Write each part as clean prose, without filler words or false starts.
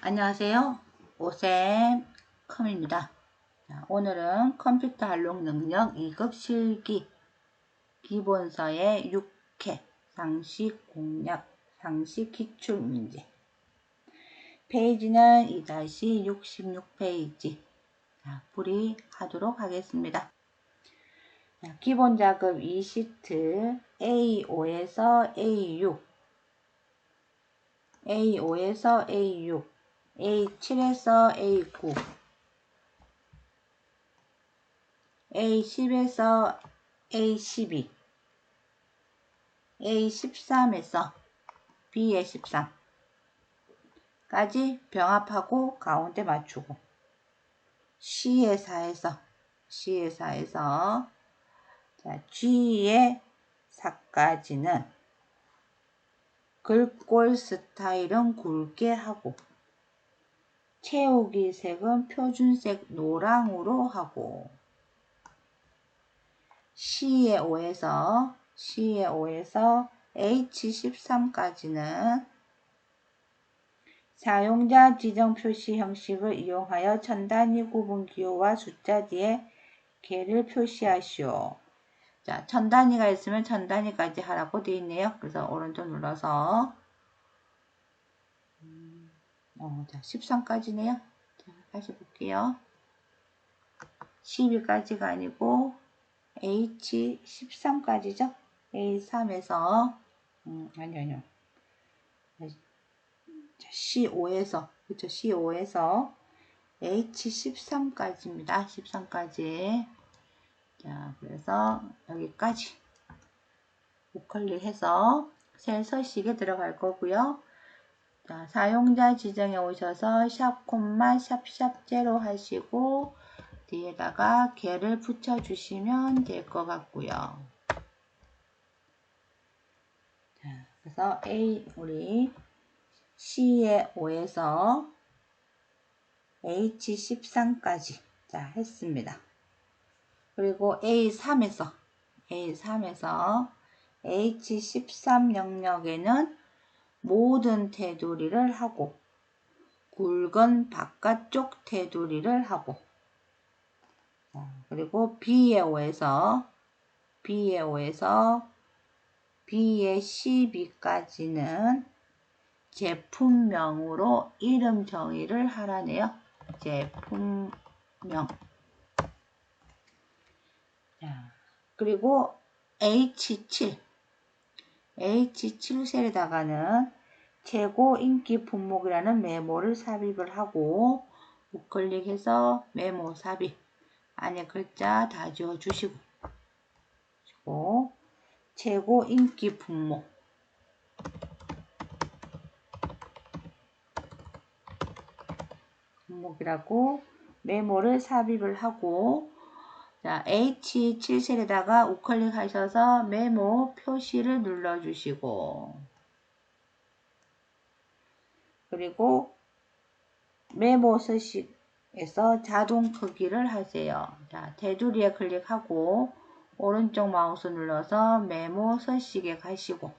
안녕하세요. 오쌤 컴입니다. 오늘은 컴퓨터 활용 능력 2급 실기 기본서의 6회 상식 공략 상식 기출 문제. 페이지는 2-66페이지. 풀이하도록 하겠습니다. 기본 작업 2시트 A5에서 A6 A5에서 A6 A7에서 A9 A10에서 A12 A13에서 B의 13까지 병합하고 가운데 맞추고 C의 4에서 G의 4까지는 글꼴 스타일은 굵게 하고 채우기 색은 표준색 노랑으로 하고 C의 5에서 H13까지는 사용자 지정 표시 형식을 이용하여 천 단위 구분 기호와 숫자 뒤에 개를 표시하시오. 자, 천 단위가 있으면 천 단위까지 하라고 되어 있네요. 그래서 오른쪽 눌러서 13까지네요. 자, 다시 볼게요. 12까지가 아니고 H13까지죠. A3에서 아니요. C5에서 그렇죠. C5에서 H13까지입니다. 13까지. 자, 그래서 여기까지 우클릭해서 셀 서식에 들어갈 거고요. 자, 사용자 지정에 오셔서 샵 콤마 샵샵 제로 하시고 뒤에다가 개를 붙여주시면 될 것 같고요. 자, 그래서 우리 C의 5에서 H13까지 자, 했습니다. 그리고 A3에서 H13 영역에는 모든 테두리를 하고 굵은 바깥쪽 테두리를 하고 그리고 B의 5에서 B의 12까지는 제품명으로 이름 정의를 하라네요. 제품명. 그리고 H7 셀에다가는 최고 인기 품목이라는 메모를 삽입을 하고 우클릭해서 메모 삽입 안에 글자 다 지워주시고 최고 인기 품목이라고 메모를 삽입을 하고 자, H7셀에다가 우클릭하셔서 메모 표시를 눌러주시고 그리고 메모 서식에서 자동 크기를 하세요. 자, 테두리에 클릭하고 오른쪽 마우스 눌러서 메모 서식에 가시고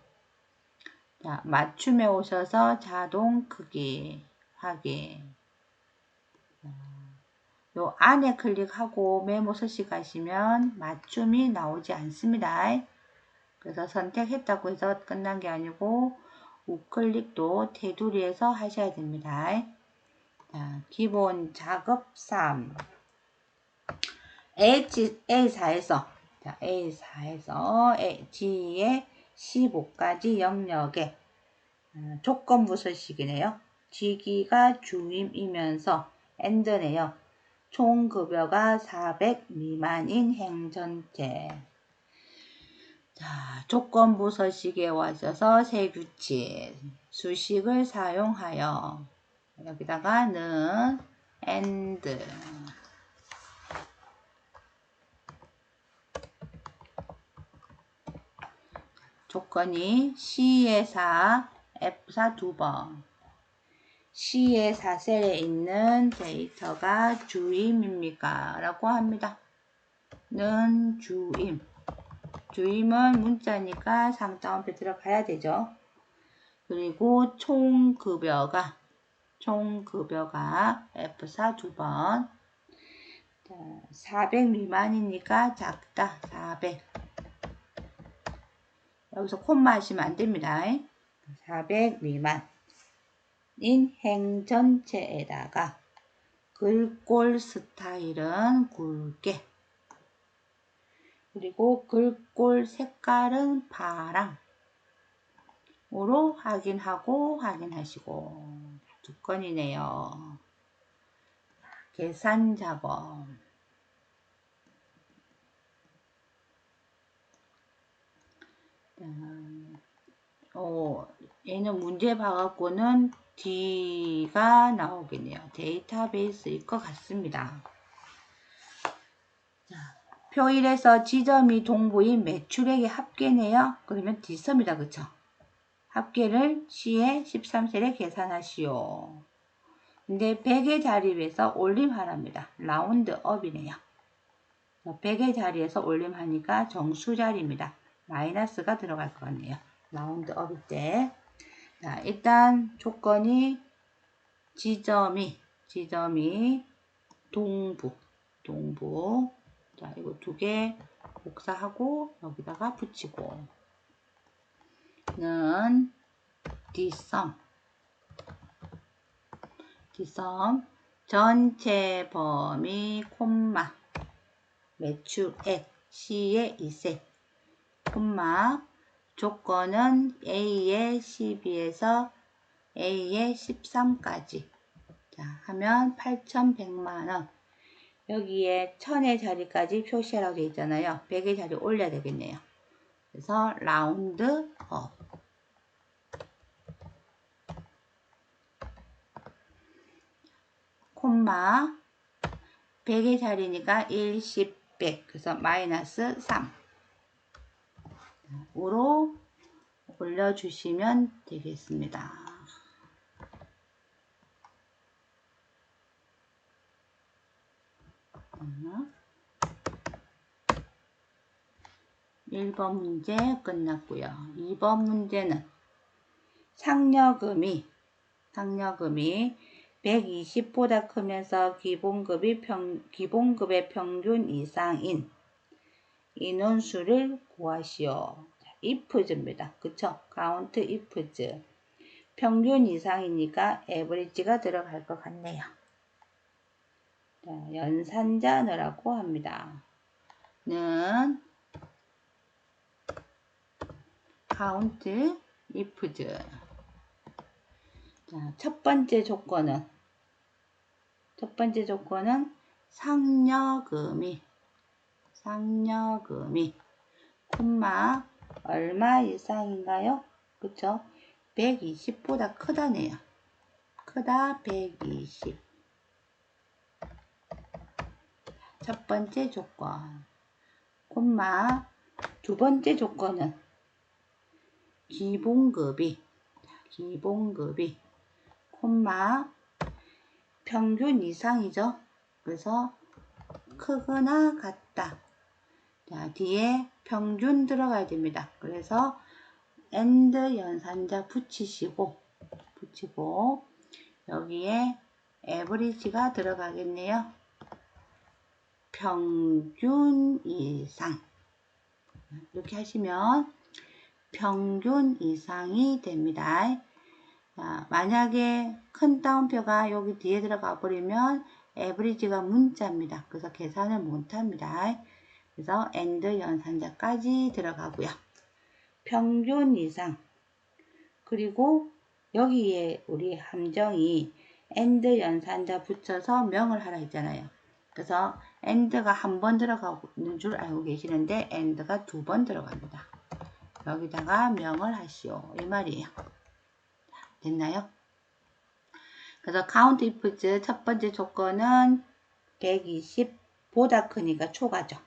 자, 맞춤에 오셔서 자동 크기 확인. 요 안에 클릭하고 메모 서식 하시면 맞춤이 나오지 않습니다. 그래서 선택했다고 해서 끝난 게 아니고 우클릭도 테두리에서 하셔야 됩니다. 자, 기본 작업 3 A4에서 G의 15까지 영역에 조건부 서식이네요. G기가 중임이면서 AND네요. 총 급여가 400 미만인 행전체. 자, 조건부 서식에 와셔서 새 규칙 수식을 사용하여 여기다가는 AND 조건이 C의 4, F4 2번 C의 4셀에 있는 데이터가 주임입니까? 라고 합니다. 는 주임은 문자니까 상따옴표 들어가야 되죠. 그리고 총급여가 총 급여가 F4 2번. 400 미만이니까 작다. 400. 여기서 콤마 하시면 안 됩니다. 400 미만인 행 전체에다가 글꼴 스타일은 굵게, 그리고 글꼴 색깔은 파랑으로 확인하시고 두 건이네요. 계산 작업. 얘는 문제 봐갖고는 D가 나오겠네요. 데이터베이스일 것 같습니다. 자, 표 1에서 지점이 동부인 매출액의 합계네요. 그러면 D섬이다. 그쵸? 합계를 C에 13셀에 계산하시오. 근데 100의 자리에서 올림하랍니다. 라운드업이네요. 100의 자리에서 올림하니까 정수자리입니다. 마이너스가 들어갈 것 같네요. 라운드업일 때. 자, 일단 조건이 지점이 동부. 자, 이거 두 개 복사하고 여기다가 붙이고 는 D섬 전체 범위 콤마 매출액 C의 2셀 콤마 조건은 A의 12에서 A의 13까지. 자, 하면 8,100만원. 여기에 1000의 자리까지 표시하라고 되어 있잖아요. 100의 자리 올려야 되겠네요. 그래서 라운드 업. 콤마 100의 자리니까 1, 10, 100. 그래서 마이너스 3으로 올려주시면 되겠습니다. 1번 문제 끝났고요. 2번 문제는 상여금이 120보다 크면서 기본급의 평균 이상인 인원수를 구하시오. ifs입니다. 그쵸? count ifs. 평균 이상이니까 average가 들어갈 것 같네요. 자, 연산자 넣으라고 합니다. 는 count ifs. 자, 첫 번째 조건은 상여금이 콤마 얼마 이상인가요? 그쵸? 120보다 크다네요. 크다 120. 첫 번째 조건. 콤마 두 번째 조건은 기본급이 콤마 평균 이상이죠. 그래서 크거나 같다. 자, 뒤에 평균 들어가야 됩니다. 그래서 and 연산자 붙이고 여기에 average가 들어가겠네요. 평균 이상. 이렇게 하시면 평균 이상이 됩니다. 자, 만약에 큰 따옴표가 여기 뒤에 들어가 버리면 average가 문자입니다. 그래서 계산을 못합니다. 그래서 and 연산자까지 들어가고요. 평균 이상. 그리고 여기에 우리 함정이 and 연산자 붙여서 명을 하라 했잖아요. 그래서 and가 한 번 들어가는 줄 알고 계시는데 and가 두 번 들어갑니다. 여기다가 명을 하시오. 이 말이에요. 됐나요? 그래서 count ifs 첫 번째 조건은 120보다 크니까 초과죠.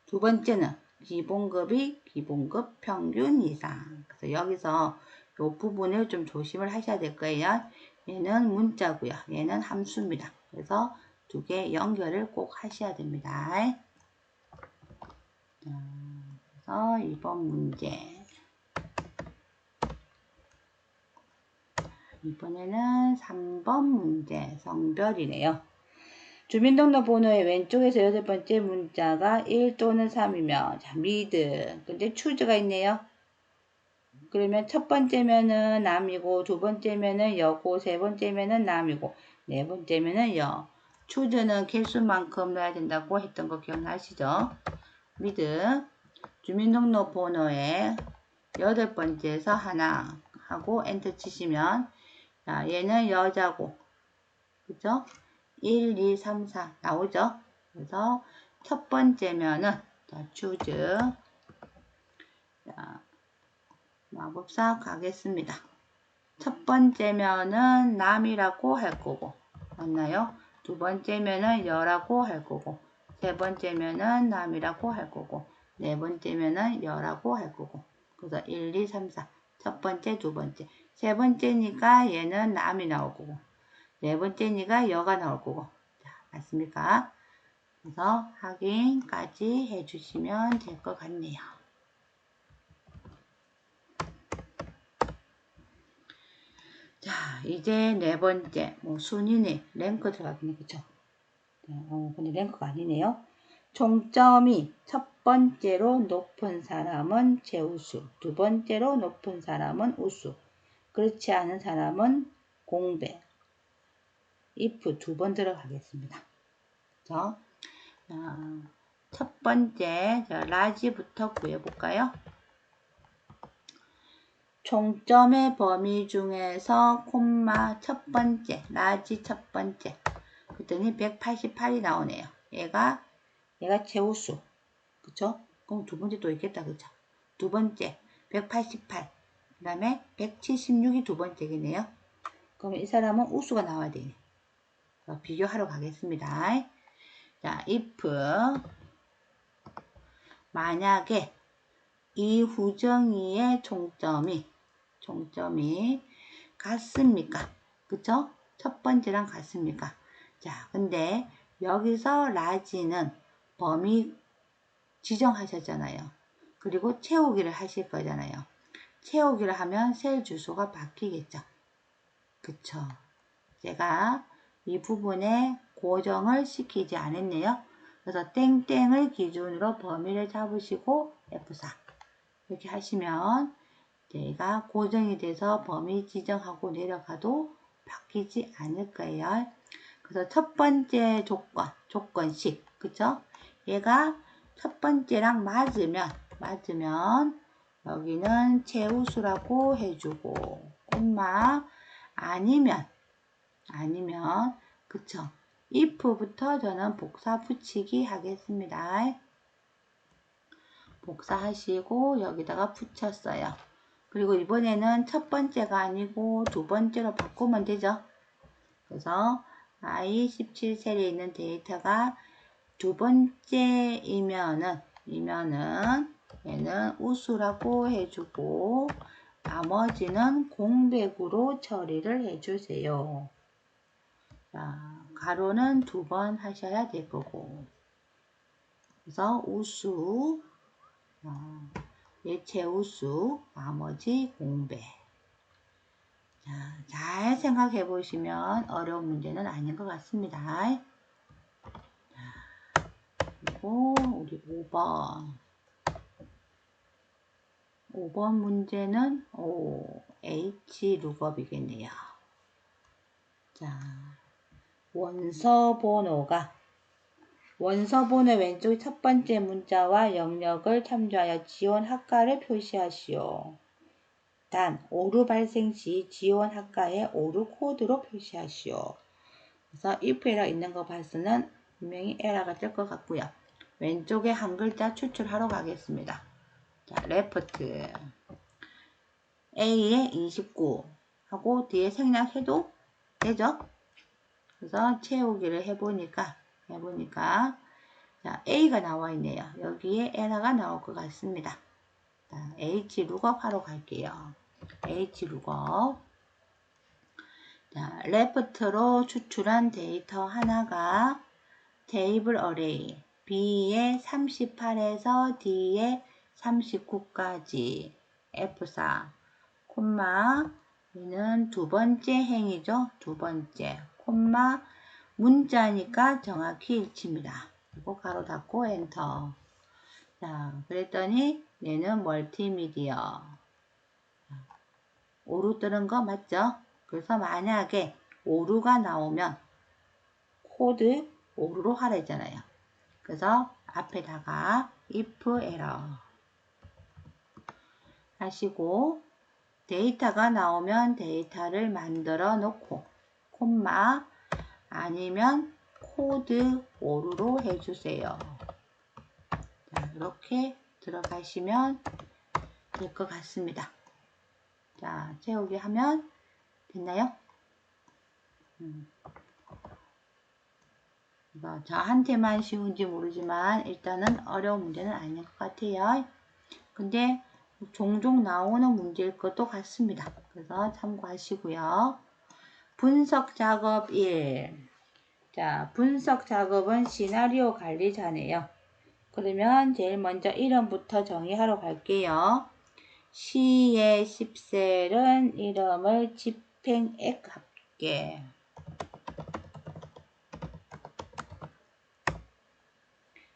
두 번째는 기본급 평균 이상. 그래서 여기서 이 부분을 좀 조심을 하셔야 될 거예요. 얘는 문자고요. 얘는 함수입니다. 그래서 두 개 연결을 꼭 하셔야 됩니다. 그래서 이번 문제 이번에는 3번 문제 성별이네요. 주민등록번호의 왼쪽에서 6번째 문자가 1 또는 3이며 자, 미드 근데 추즈가 있네요. 그러면 첫 번째면은 남이고 두 번째면은 여고 세 번째면은 남이고 네 번째면은 여. 추즈는 개수만큼 넣어야 된다고 했던 거 기억나시죠? 미드 주민등록번호의 8번째에서 하나 하고 엔터 치시면 자, 얘는 여자고 그죠? 1, 2, 3, 4 나오죠? 그래서 첫 번째면은 자, choose 자, 마법사 가겠습니다. 첫 번째면은 남이라고 할 거고 맞나요? 두 번째면은 여라고 할 거고 세 번째면은 남이라고 할 거고 네 번째면은 여라고 할 거고 그래서 1, 2, 3, 4 첫 번째, 두 번째 세 번째니까 얘는 남이 나올 거고 네 번째니까 여가 나올 거고 자, 맞습니까? 그래서 확인까지 해주시면 될 것 같네요. 자, 이제 네 번째 순위네 랭크 들어가겠네 그쵸? 근데 랭크가 아니네요. 총점이 첫 번째로 높은 사람은 최우수, 두 번째로 높은 사람은 우수, 그렇지 않은 사람은 공배. if 두 번 들어가겠습니다. 그쵸? 첫 번째 라지부터 구해볼까요? 총점의 범위 중에서 콤마 첫 번째 라지 첫 번째 그랬더니 188이 나오네요. 얘가 최우수 그쵸? 그럼 두 번째 또 있겠다 그쵸? 두 번째 188 그 다음에 176이 두 번째겠네요. 그럼 이 사람은 우수가 나와야 되네. 비교하러 가겠습니다. 자, if 만약에 이 후정이의 총점이 같습니까? 그쵸? 첫 번째랑 같습니까? 자, 근데 여기서 라지는 범위 지정하셨잖아요. 그리고 채우기를 하실 거잖아요. 채우기를 하면 셀 주소가 바뀌겠죠. 그쵸? 제가 이 부분에 고정을 시키지 않았네요. 그래서 땡땡을 기준으로 범위를 잡으시고 F4 이렇게 하시면 얘가 고정이 돼서 범위 지정하고 내려가도 바뀌지 않을 거예요. 그래서 첫 번째 조건식 그쵸? 얘가 첫 번째랑 맞으면 여기는 최우수라고 해주고 콤마 아니면 그쵸? if부터 저는 복사 붙이기 하겠습니다. 복사하시고 여기다가 붙였어요. 그리고 이번에는 첫 번째가 아니고 두 번째로 바꾸면 되죠. 그래서 I17셀에 있는 데이터가 두 번째이면은 얘는 우수라고 해주고 나머지는 공백으로 처리를 해주세요. 자, 가로는 두 번 하셔야 될 거고 그래서 우수 최우수 나머지 공백. 자, 잘 생각해 보시면 어려운 문제는 아닌 것 같습니다. 자, 그리고 우리 5번 문제는 H 룩업이겠네요. 자, 원서 번호 왼쪽 첫 번째 문자와 영역을 참조하여 지원 학과를 표시하시오. 단, 오류 발생 시 지원 학과의 오류 코드로 표시하시오. 그래서 if 에러 있는 거 봐서는 분명히 에러가 뜰 것 같고요. 왼쪽에 한 글자 추출하러 가겠습니다. 자, left A에 29 하고 뒤에 생략해도 되죠? 그래서 채우기를 해보니까 자, A가 나와 있네요. 여기에 에러가 나올 것 같습니다. 자, H 룩업 하러 갈게요. H 룩업. 자, 레프트로 추출한 데이터 하나가 테이블 어레이 B에 38에서 D에 39까지 F4 콤마 얘는 두 번째 행이죠. 두 번째. 콤마 문자니까 정확히 일치입니다. 그리고 가로 닫고 엔터. 자, 그랬더니 얘는 멀티미디어. 오류 뜨는 거 맞죠? 그래서 만약에 오류가 나오면 코드 오류로 하라 했잖아요. 그래서 앞에다가 if error 하시고 데이터가 나오면 데이터를 만들어 놓고 콤마 아니면 코드 오류로 해주세요. 자, 이렇게 들어가시면 될 것 같습니다. 자, 채우기 하면 됐나요? 이거 저한테만 쉬운지 모르지만 일단은 어려운 문제는 아닌 것 같아요. 근데 종종 나오는 문제일 것도 같습니다. 그래서 참고하시고요. 분석 작업 1. 자, 분석 작업은 시나리오 관리자네요. 그러면 제일 먼저 이름부터 정의하러 갈게요. C의 10셀은 이름을 집행액 합계.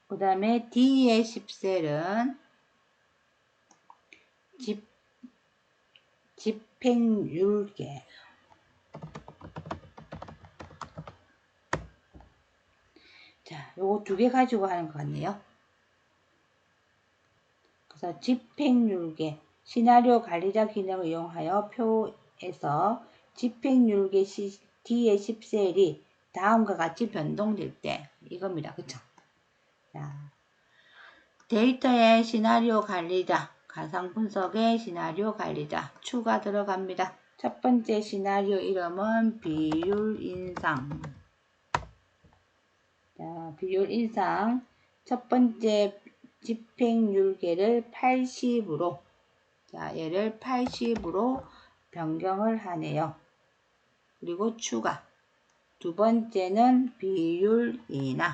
그 다음에 D의 10셀은 집행율계. 자, 요거 두 개 가지고 하는 것 같네요. 그래서 집행율계, 시나리오 관리자 기능을 이용하여 표에서 집행율계 D의 10셀이 다음과 같이 변동될 때 이겁니다. 그쵸? 자, 데이터의 시나리오 관리자, 가상 분석의 시나리오 관리자 추가 들어갑니다. 첫 번째 시나리오 이름은 비율 인상. 자, 비율 인상. 첫 번째 집행율계를 80으로, 자, 얘를 80으로 변경을 하네요. 그리고 추가. 두 번째는 비율 인하.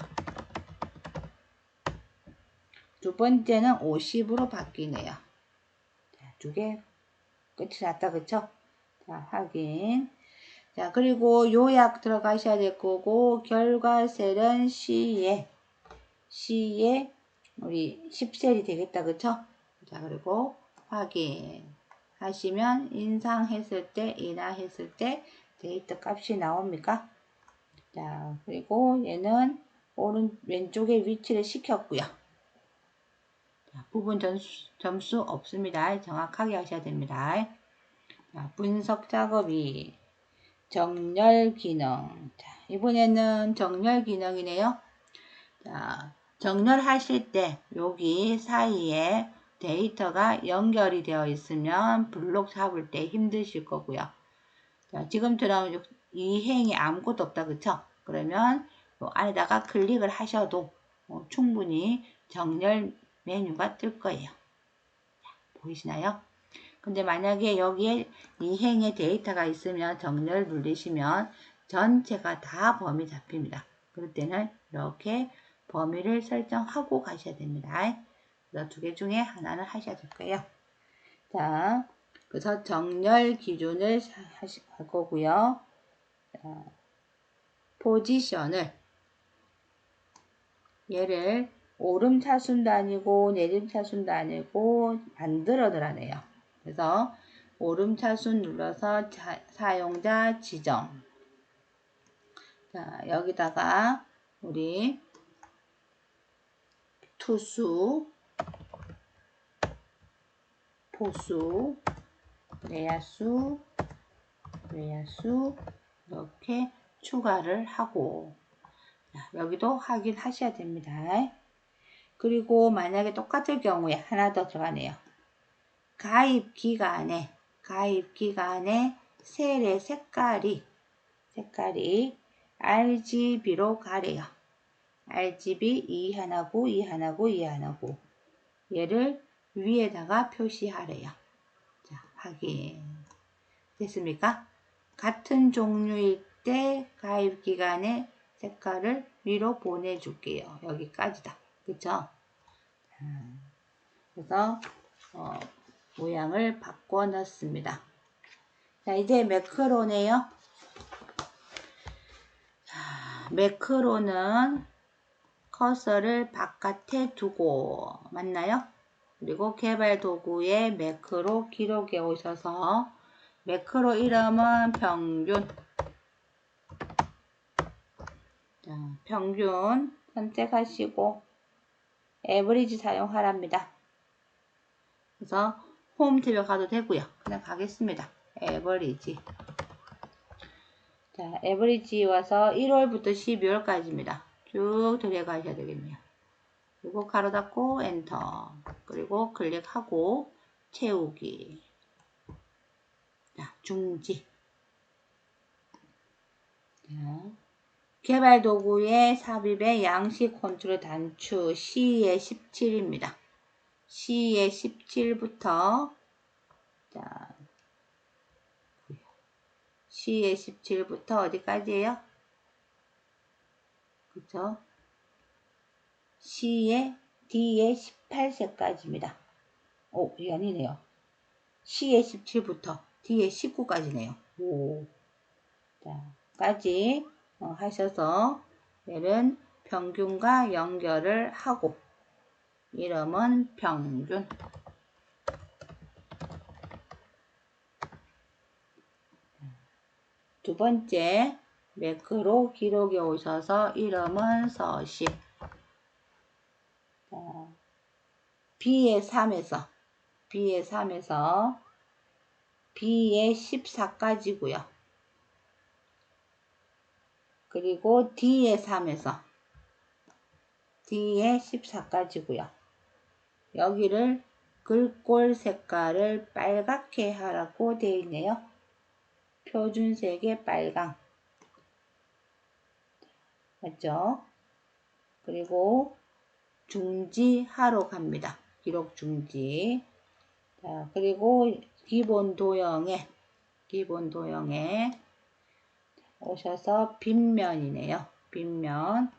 두 번째는 50으로 바뀌네요. 자, 두 개 끝이 났다, 그쵸? 자, 확인. 자, 그리고 요약 들어가셔야 될 거고, 결과셀은 C에 우리 10셀이 되겠다, 그쵸? 자, 그리고 확인 하시면 인상했을 때, 인하했을 때 데이터 값이 나옵니까? 자, 그리고 얘는 왼쪽에 위치를 시켰고요. 자, 부분 점수 없습니다. 정확하게 하셔야 됩니다. 자, 분석 작업이 정렬 기능. 자, 이번에는 정렬 기능이네요. 자, 정렬하실 때 여기 사이에 데이터가 연결이 되어 있으면 블록 잡을 때 힘드실 거고요. 자, 지금처럼 이 행이 아무것도 없다, 그쵸? 그러면 요 안에다가 클릭을 하셔도 충분히 정렬 메뉴가 뜰 거예요. 자, 보이시나요? 근데 만약에 여기에 이 행의 데이터가 있으면 정렬 누르시면 전체가 다 범위 잡힙니다. 그럴 때는 이렇게 범위를 설정하고 가셔야 됩니다. 그래서 두 개 중에 하나는 하셔야 될 거예요. 자, 그래서 정렬 기준을 할 거고요. 자, 포지션을 얘를 오름 차순도 아니고 내림 차순도 아니고 만들어 놓으라네요. 그래서 오름 차순 눌러서 사용자 지정. 자, 여기다가 우리 투수, 포수, 레야수 이렇게 추가를 하고, 자, 여기도 확인하셔야 됩니다. 그리고 만약에 똑같을 경우에 하나 더 들어가네요. 가입 기간에 셀의 색깔이 RGB로 가래요. RGB 2 하나고 2 하나고 2 하나고 얘를 위에다가 표시하래요. 자, 확인 됐습니까? 같은 종류일 때 가입 기간의 색깔을 위로 보내줄게요. 여기까지다. 그쵸? 그래서 모양을 바꿔 놨습니다. 자, 이제 매크로네요. 자, 매크로는 커서를 바깥에 두고 맞나요? 그리고 개발 도구에 매크로 기록에 오셔서 매크로 이름은 평균. 자, 평균 선택하시고 에버리지 사용하랍니다. 그래서 홈 탭에 가도 되고요. 그냥 가겠습니다. 에버리지. 자, 에버리지 와서 1월부터 12월까지입니다. 쭉 들어가셔야 되겠네요. 그리고 가로 닫고 엔터. 그리고 클릭하고 채우기. 자, 중지. 자, 개발 도구의 삽입의 양식 컨트롤 단추 C의 17입니다. C의 17부터 자, C의 17부터 어디까지예요? 그쵸? C의 D의 18세까지입니다. 오, 이게 아니네요. C의 17부터 D의 19까지네요. 오. 자, 까지 하셔서 얘는 평균과 연결을 하고 이름은 평균. 두 번째 매크로 기록에 오셔서 이름은 서식. B의 3에서 B의 14까지고요. 그리고 D의 3에서 D의 14까지고요. 여기를 글꼴 색깔을 빨갛게 하라고 되어 있네요. 표준색의 빨강. 맞죠? 그리고 중지하러 갑니다. 기록 중지. 자, 그리고 기본 도형에 오셔서 빗면이네요. 빗면.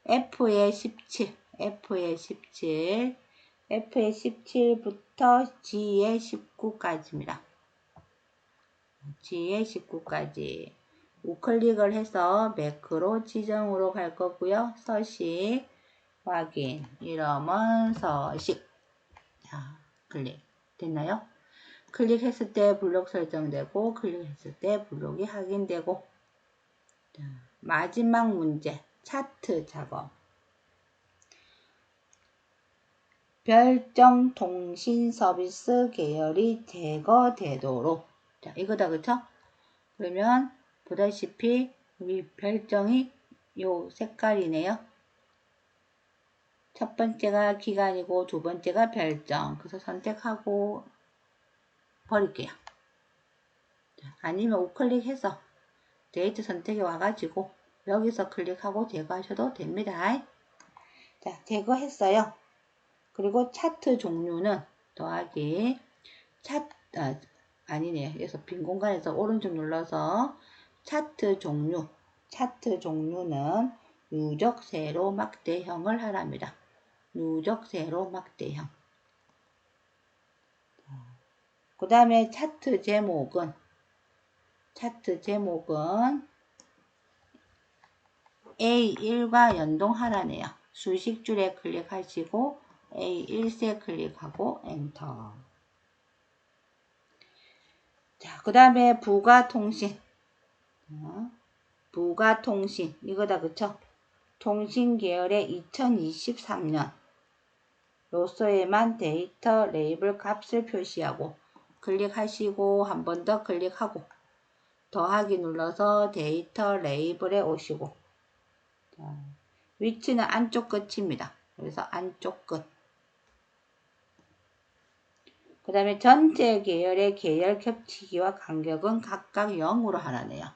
F의 17, F의 17부터 G의 19까지입니다. G의 19까지. 우클릭을 해서 매크로 지정으로 갈 거고요. 서식, 확인, 이름은 서식. 자, 클릭. 됐나요? 클릭했을 때 블록 설정되고, 클릭했을 때 블록이 확인되고. 자, 마지막 문제. 차트 작업. 별정 통신 서비스 계열이 제거되도록. 자, 이거다, 그쵸? 그러면, 보다시피, 우리 별정이 요 색깔이네요. 첫 번째가 기간이고, 두 번째가 별정. 그래서 선택하고, 버릴게요. 자, 아니면 우클릭해서, 데이트 선택에 와가지고, 여기서 클릭하고 제거하셔도 됩니다. 자, 제거했어요. 그리고 차트 종류는 더하기 아니네요. 그래서 빈 공간에서 오른쪽 눌러서 차트 종류는 누적 세로 막대형을 하랍니다. 누적 세로 막대형. 그 다음에 차트 제목은 A1과 연동하라네요. 수식줄에 클릭하시고 A1세 클릭하고 엔터. 자, 그 다음에 부가통신. 이거다, 그쵸? 통신 계열의 2023년 로서에만 데이터 레이블 값을 표시하고 클릭하시고 한 번 더 클릭하고 더하기 눌러서 데이터 레이블에 오시고 자, 위치는 안쪽 끝입니다. 그래서 안쪽 끝. 그 다음에 전체 계열의 계열 겹치기와 간격은 각각 0으로 하라네요.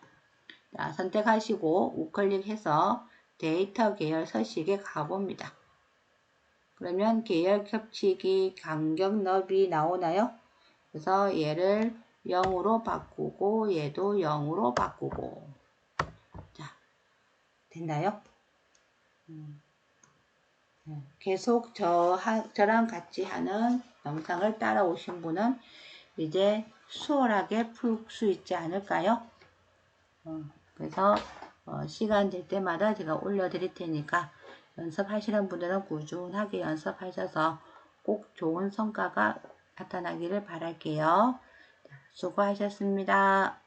자, 선택하시고 우클릭해서 데이터 계열 서식에 가봅니다. 그러면 계열 겹치기 간격 너비 나오나요? 그래서 얘를 0으로 바꾸고 얘도 0으로 바꾸고 자, 됐나요? 계속 저랑 같이 하는 영상을 따라오신 분은 이제 수월하게 풀 수 있지 않을까요? 그래서 시간 될 때마다 제가 올려드릴 테니까 연습하시는 분들은 꾸준하게 연습하셔서 꼭 좋은 성과가 나타나기를 바랄게요. 수고하셨습니다.